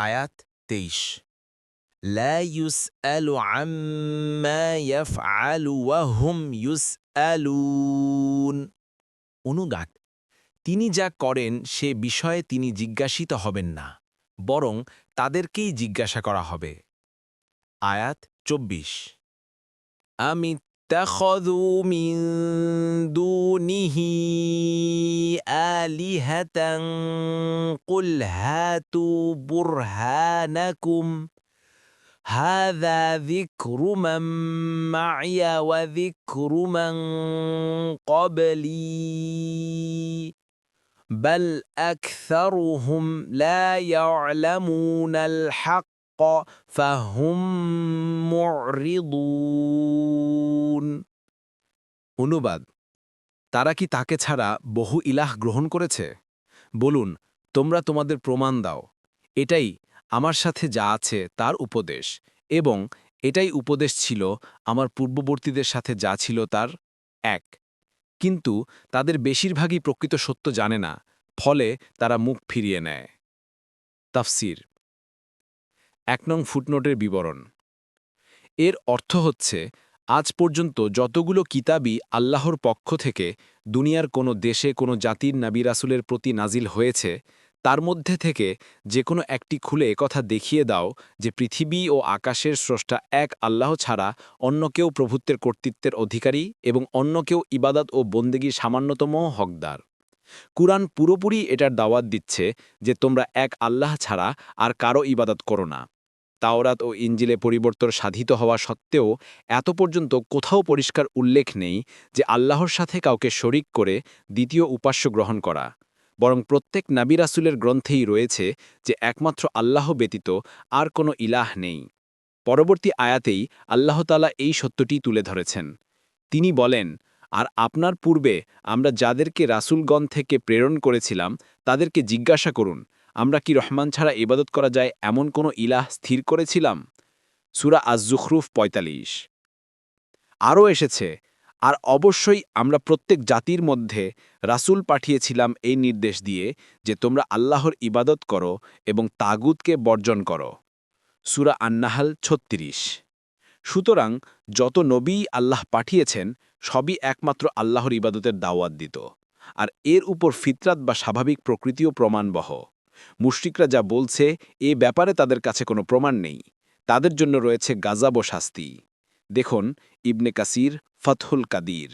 আয়াত ২৩ লা ইউসআলু আম্মা ইয়াফআলু ওয়া হুম ইউসআলুন। অনুবাদ: তিনি যা করেন সে বিষয়ে তিনি জিজ্ঞাসিত হবেন না, বরং তাদেরকেই জিজ্ঞাসা করা হবে। আয়াত ২৪ আম ইত্তাখাযু মিন দুনিহি আলিহাতান কুল হাতু বুরহানাকুম হাযা যিকরু মান মা'ইয়া ওয়া যিকরু মান ক্বাবলি বাল আকসারুহুম লা ইয়া'লামুনাল হাক্ক ফাহুম মু'রিদুন। অনুবাদ: তারা কি তাকে ছাড়া বহু ইলাহ গ্রহণ করেছে? বলুন, তোমরা তোমাদের প্রমাণ দাও। এটাই আমার সাথে যা আছে তার উপদেশ, এবং এটাই উপদেশ ছিল আমার পূর্ববর্তীদের সাথে যা ছিল তার এক। কিন্তু তাদের বেশিরভাগই প্রকৃত সত্য জানে না, ফলে তারা মুখ ফিরিয়ে নেয়। তাফসির: ১ নং ফুটনোটের বিবরণ। এর অর্থ হচ্ছে, আজ পর্যন্ত যতগুলো কিতাবই আল্লাহর পক্ষ থেকে দুনিয়ার কোনো দেশে কোনো জাতির নবী রাসূলের প্রতি নাজিল হয়েছে, তার মধ্যে থেকে যে কোনো একটি খুলে একথা দেখিয়ে দাও যে পৃথিবী ও আকাশের স্রষ্টা এক আল্লাহ ছাড়া অন্য কেউ প্রভুত্বের কর্তৃত্বের অধিকারী এবং অন্য কেউ ইবাদত ও বন্দেগীর সামান্যতম হকদার। কুরআন পুরোপুরি এটার দাওয়াত দিচ্ছে যে তোমরা এক আল্লাহ ছাড়া আর কারো ইবাদত করো না। তাওরাত ও ইঞ্জিলে পরিবর্তন সাধিত হওয়া সত্ত্বেও এত পর্যন্ত কোথাও পরিষ্কার উল্লেখ নেই যে আল্লাহর সাথে কাউকে শরিক করে দ্বিতীয় উপাস্য গ্রহণ করা, বরং প্রত্যেক নবী রাসূলের গ্রন্থেই রয়েছে যে একমাত্র আল্লাহ ব্যতীত আর কোনো ইলাহ নেই। পরবর্তী আয়াতেই আল্লাহ তাআলা এই সত্যটি তুলে ধরেছেন। তিনি বলেন, আর আপনার পূর্বে আমরা যাদেরকে রাসূলগণ থেকে প্রেরণ করেছিলাম তাদেরকে জিজ্ঞাসা করুন, আমরা কি রহমান ছাড়া ইবাদত করা যায় এমন কোনো ইলাহ স্থির করেছিলাম? সূরা আজ-জুখরুফ ৪৫। আরও এসেছে, আর অবশ্যই আমরা প্রত্যেক জাতির মধ্যে রাসূল পাঠিয়েছিলাম এই নির্দেশ দিয়ে যে তোমরা আল্লাহর ইবাদত করো এবং তাগুতকে বর্জন করো। সূরা আন-নাহল ৩৬। সুতরাং যত নবী আল্লাহ পাঠিয়েছেন সবই একমাত্র আল্লাহর ইবাদতের দাওয়াত দিত, আর এর উপর ফিতরাত বা স্বাভাবিক প্রকৃতিও প্রমাণবহ। মুশরিকরা যা বলছে এ ব্যাপারে তাদের কাছে কোনো প্রমাণ নেই। তাদের জন্য রয়েছে গাযাব ও শাস্তি। দেখুন ইবনে কাসির, ফাতহুল কাদির।